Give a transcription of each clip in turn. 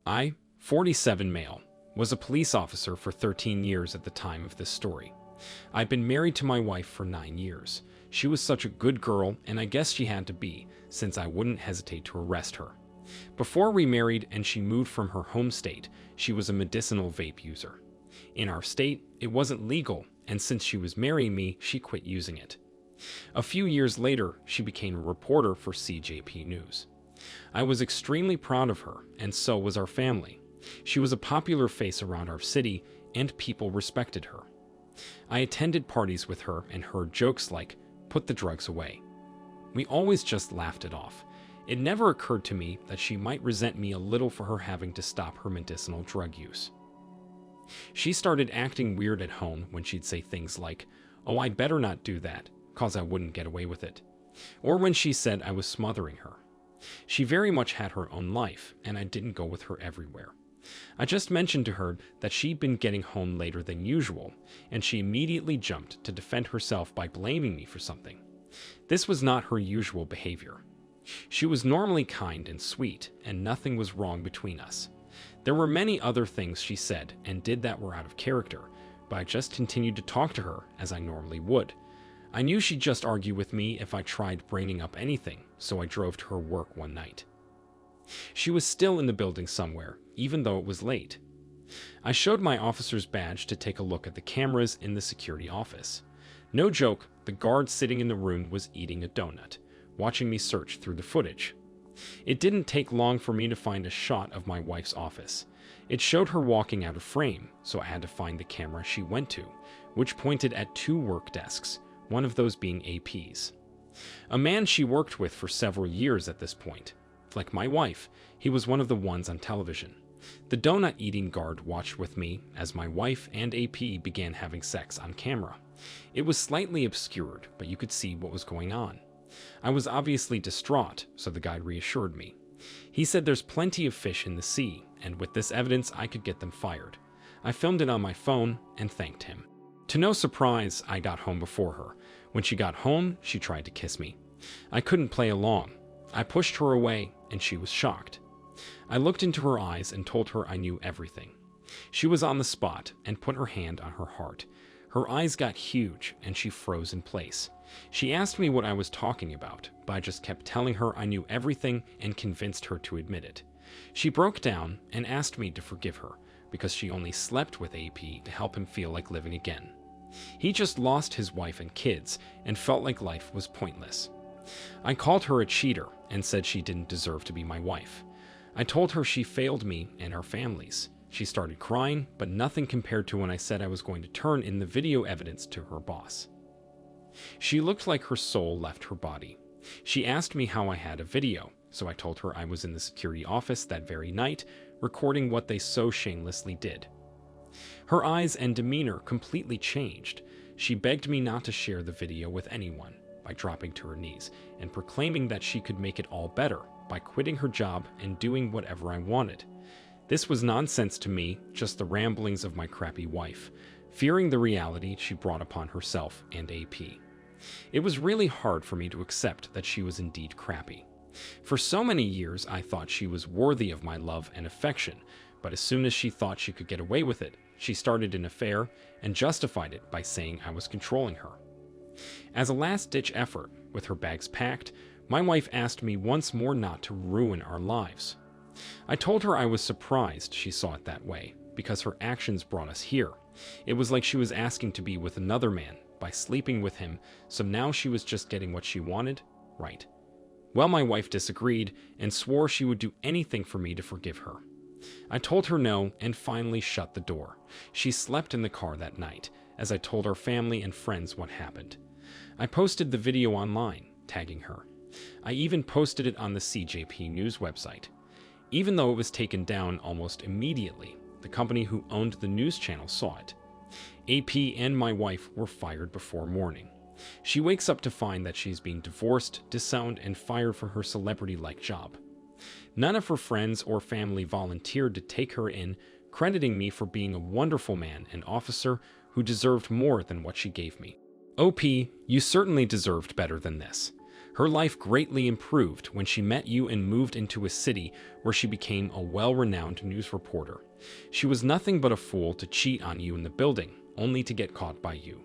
I, 47 male, was a police officer for 13 years at the time of this story. I'd been married to my wife for 9 years. She was such a good girl, and I guess she had to be, since I wouldn't hesitate to arrest her. Before we married and she moved from her home state, she was a medicinal vape user. In our state, it wasn't legal, and since she was marrying me, she quit using it. A few years later, she became a reporter for CJP News. I was extremely proud of her, and so was our family. She was a popular face around our city, and people respected her. I attended parties with her and heard jokes like, "Put the drugs away." We always just laughed it off. It never occurred to me that she might resent me a little for her having to stop her medicinal drug use. She started acting weird at home when she'd say things like, "Oh, I'd better not do that, 'cause I wouldn't get away with it," or when she said I was smothering her. She very much had her own life, and I didn't go with her everywhere. I just mentioned to her that she'd been getting home later than usual, and she immediately jumped to defend herself by blaming me for something. This was not her usual behavior. She was normally kind and sweet, and nothing was wrong between us. There were many other things she said and did that were out of character, but I just continued to talk to her as I normally would. I knew she'd just argue with me if I tried bringing up anything, so I drove to her work one night. She was still in the building somewhere, even though it was late. I showed my officer's badge to take a look at the cameras in the security office. No joke, the guard sitting in the room was eating a donut, watching me search through the footage. It didn't take long for me to find a shot of my wife's office. It showed her walking out of frame, so I had to find the camera she went to, which pointed at 2 work desks, one of those being AP's. A man she worked with for several years at this point. Like my wife, he was one of the ones on television. The donut-eating guard watched with me as my wife and AP began having sex on camera. It was slightly obscured, but you could see what was going on. I was obviously distraught, so the guy reassured me. He said there's plenty of fish in the sea, and with this evidence I could get them fired. I filmed it on my phone and thanked him. To no surprise, I got home before her. When she got home, she tried to kiss me. I couldn't play along. I pushed her away, and she was shocked. I looked into her eyes and told her I knew everything. She was on the spot and put her hand on her heart. Her eyes got huge, and she froze in place. She asked me what I was talking about, but I just kept telling her I knew everything and convinced her to admit it. She broke down and asked me to forgive her, because she only slept with AP to help him feel like living again. He just lost his wife and kids and felt like life was pointless. I called her a cheater and said she didn't deserve to be my wife. I told her she failed me and our families. She started crying, but nothing compared to when I said I was going to turn in the video evidence to her boss. She looked like her soul left her body. She asked me how I had a video, so I told her I was in the security office that very night, recording what they so shamelessly did. Her eyes and demeanor completely changed. She begged me not to share the video with anyone by dropping to her knees and proclaiming that she could make it all better by quitting her job and doing whatever I wanted. This was nonsense to me, just the ramblings of my crappy wife, fearing the reality she brought upon herself and AP. It was really hard for me to accept that she was indeed crappy. For so many years, I thought she was worthy of my love and affection, but as soon as she thought she could get away with it, she started an affair and justified it by saying I was controlling her. As a last-ditch effort, with her bags packed, my wife asked me once more not to ruin our lives. I told her I was surprised she saw it that way, because her actions brought us here. It was like she was asking to be with another man by sleeping with him, so now she was just getting what she wanted, right? Well, my wife disagreed and swore she would do anything for me to forgive her. I told her no and finally shut the door. She slept in the car that night, as I told our family and friends what happened. I posted the video online, tagging her. I even posted it on the CJP News website. Even though it was taken down almost immediately, the company who owned the news channel saw it. AP and my wife were fired before morning. She wakes up to find that she's being divorced, disowned, and fired from her celebrity-like job. None of her friends or family volunteered to take her in, crediting me for being a wonderful man and officer who deserved more than what she gave me. OP, you certainly deserved better than this. Her life greatly improved when she met you and moved into a city where she became a well-renowned news reporter. She was nothing but a fool to cheat on you in the building, only to get caught by you.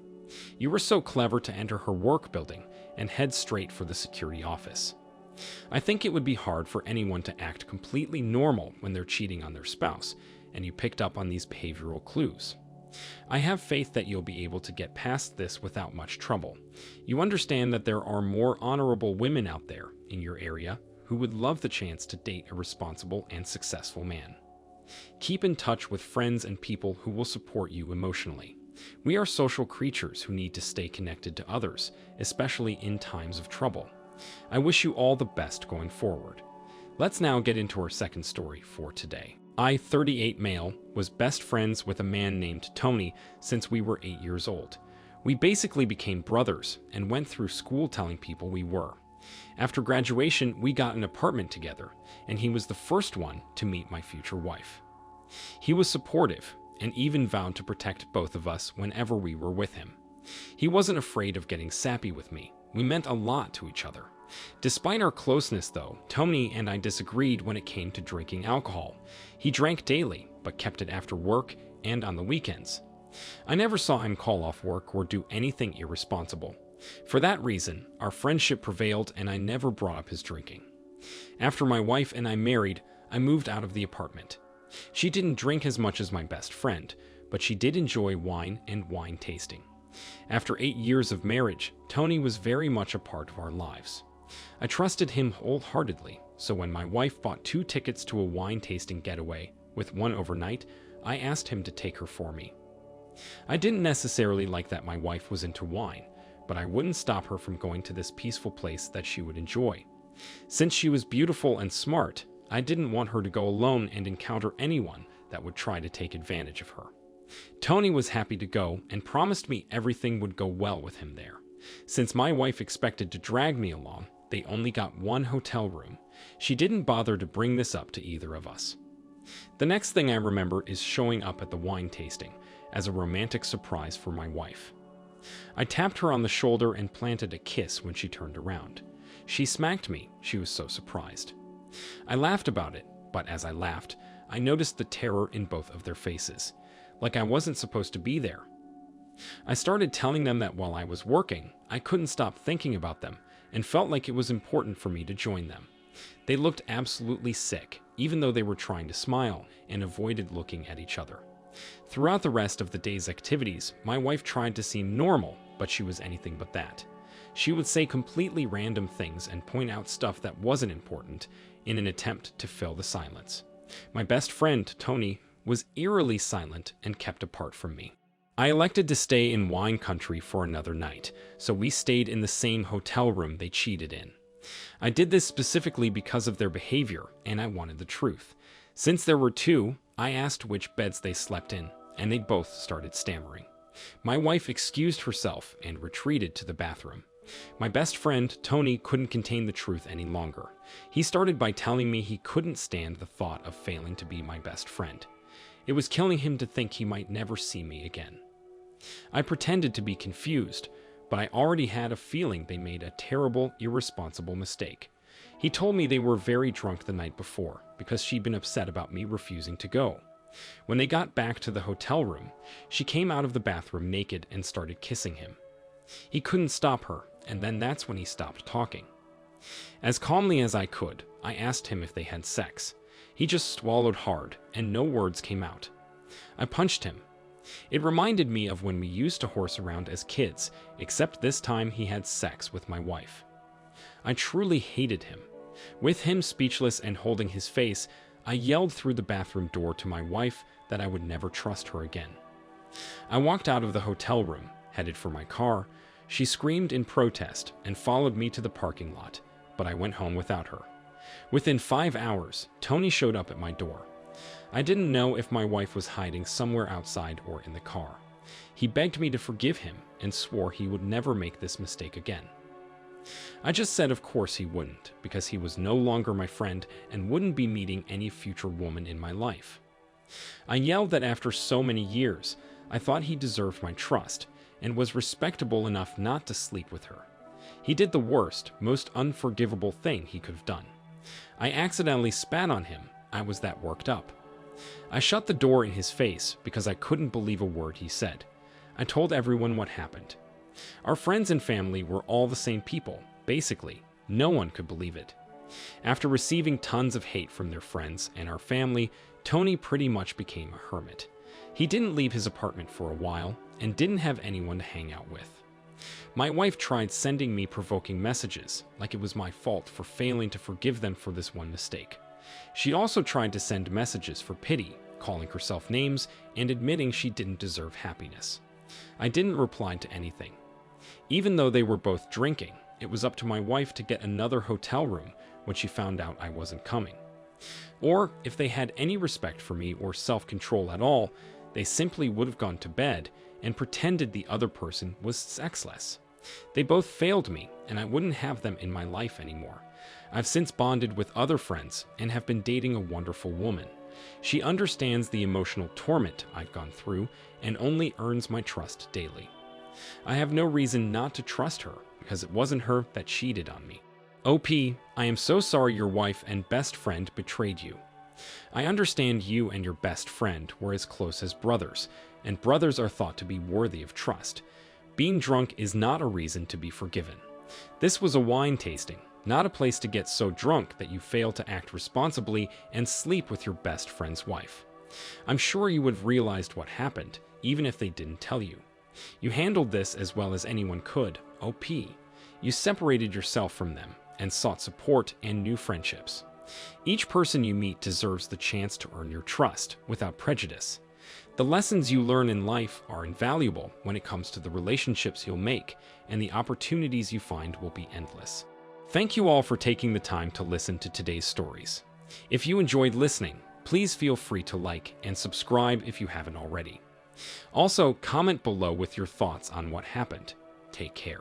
You were so clever to enter her work building and head straight for the security office. I think it would be hard for anyone to act completely normal when they're cheating on their spouse, and you picked up on these behavioral clues. I have faith that you'll be able to get past this without much trouble. You understand that there are more honorable women out there in your area who would love the chance to date a responsible and successful man. Keep in touch with friends and people who will support you emotionally. We are social creatures who need to stay connected to others, especially in times of trouble. I wish you all the best going forward. Let's now get into our second story for today. I, 38 male, was best friends with a man named Tony since we were 8 years old. We basically became brothers and went through school telling people we were. After graduation, we got an apartment together, and he was the first one to meet my future wife. He was supportive and even vowed to protect both of us whenever we were with him. He wasn't afraid of getting sappy with me. We meant a lot to each other. Despite our closeness, though, Tony and I disagreed when it came to drinking alcohol. He drank daily, but kept it after work and on the weekends. I never saw him call off work or do anything irresponsible. For that reason, our friendship prevailed and I never brought up his drinking. After my wife and I married, I moved out of the apartment. She didn't drink as much as my best friend, but she did enjoy wine and wine tasting. After 8 years of marriage, Tony was very much a part of our lives. I trusted him wholeheartedly, so when my wife bought 2 tickets to a wine tasting getaway, with one overnight, I asked him to take her for me. I didn't necessarily like that my wife was into wine, but I wouldn't stop her from going to this peaceful place that she would enjoy. Since she was beautiful and smart, I didn't want her to go alone and encounter anyone that would try to take advantage of her. Tony was happy to go and promised me everything would go well with him there. Since my wife expected to drag me along, they only got 1 hotel room. She didn't bother to bring this up to either of us. The next thing I remember is showing up at the wine tasting as a romantic surprise for my wife. I tapped her on the shoulder and planted a kiss when she turned around. She smacked me. She was so surprised. I laughed about it, but as I laughed, I noticed the terror in both of their faces, like I wasn't supposed to be there. I started telling them that while I was working, I couldn't stop thinking about them and felt like it was important for me to join them. They looked absolutely sick, even though they were trying to smile and avoided looking at each other. Throughout the rest of the day's activities, my wife tried to seem normal, but she was anything but that. She would say completely random things and point out stuff that wasn't important in an attempt to fill the silence. My best friend, Tony, was eerily silent and kept apart from me. I elected to stay in wine country for another night, so we stayed in the same hotel room they cheated in. I did this specifically because of their behavior, and I wanted the truth. Since there were 2, I asked which beds they slept in, and they both started stammering. My wife excused herself and retreated to the bathroom. My best friend, Tony, couldn't contain the truth any longer. He started by telling me he couldn't stand the thought of failing to be my best friend. It was killing him to think he might never see me again. I pretended to be confused, but I already had a feeling they made a terrible, irresponsible mistake. He told me they were very drunk the night before because she'd been upset about me refusing to go. When they got back to the hotel room, she came out of the bathroom naked and started kissing him. He couldn't stop her, and then that's when he stopped talking. As calmly as I could, I asked him if they had sex. He just swallowed hard, and no words came out. I punched him. It reminded me of when we used to horse around as kids, except this time he had sex with my wife. I truly hated him. With him speechless and holding his face, I yelled through the bathroom door to my wife that I would never trust her again. I walked out of the hotel room, headed for my car. She screamed in protest and followed me to the parking lot, but I went home without her. Within 5 hours, Tony showed up at my door. I didn't know if my wife was hiding somewhere outside or in the car. He begged me to forgive him and swore he would never make this mistake again. I just said of course he wouldn't, because he was no longer my friend and wouldn't be meeting any future woman in my life. I yelled that after so many years, I thought he deserved my trust and was respectable enough not to sleep with her. He He did the worst, most unforgivable thing he could have done. I accidentally spat on him. I was that worked up. I shut the door in his face because I couldn't believe a word he said. I told everyone what happened. Our friends and family were all the same people, basically. No one could believe it. After receiving tons of hate from their friends and our family, Tony pretty much became a hermit. He didn't leave his apartment for a while and didn't have anyone to hang out with. My wife tried sending me provoking messages, like it was my fault for failing to forgive them for this one mistake. She also tried to send messages for pity, calling herself names and admitting she didn't deserve happiness. I didn't reply to anything. Even though they were both drinking, it was up to my wife to get another hotel room when she found out I wasn't coming. Or, if they had any respect for me or self-control at all, they simply would have gone to bed and pretended the other person was sexless. They both failed me, and I wouldn't have them in my life anymore. I've since bonded with other friends and have been dating a wonderful woman. She understands the emotional torment I've gone through and only earns my trust daily. I have no reason not to trust her because it wasn't her that cheated on me. OP, I am so sorry your wife and best friend betrayed you. I understand you and your best friend were as close as brothers, and brothers are thought to be worthy of trust. Being drunk is not a reason to be forgiven. This was a wine tasting, not a place to get so drunk that you fail to act responsibly and sleep with your best friend's wife. I'm sure you would have realized what happened, even if they didn't tell you. You handled this as well as anyone could, OP. You separated yourself from them and sought support and new friendships. Each person you meet deserves the chance to earn your trust without prejudice. The lessons you learn in life are invaluable when it comes to the relationships you'll make, and the opportunities you find will be endless. Thank you all for taking the time to listen to today's stories. If you enjoyed listening, please feel free to like and subscribe if you haven't already. Also, comment below with your thoughts on what happened. Take care.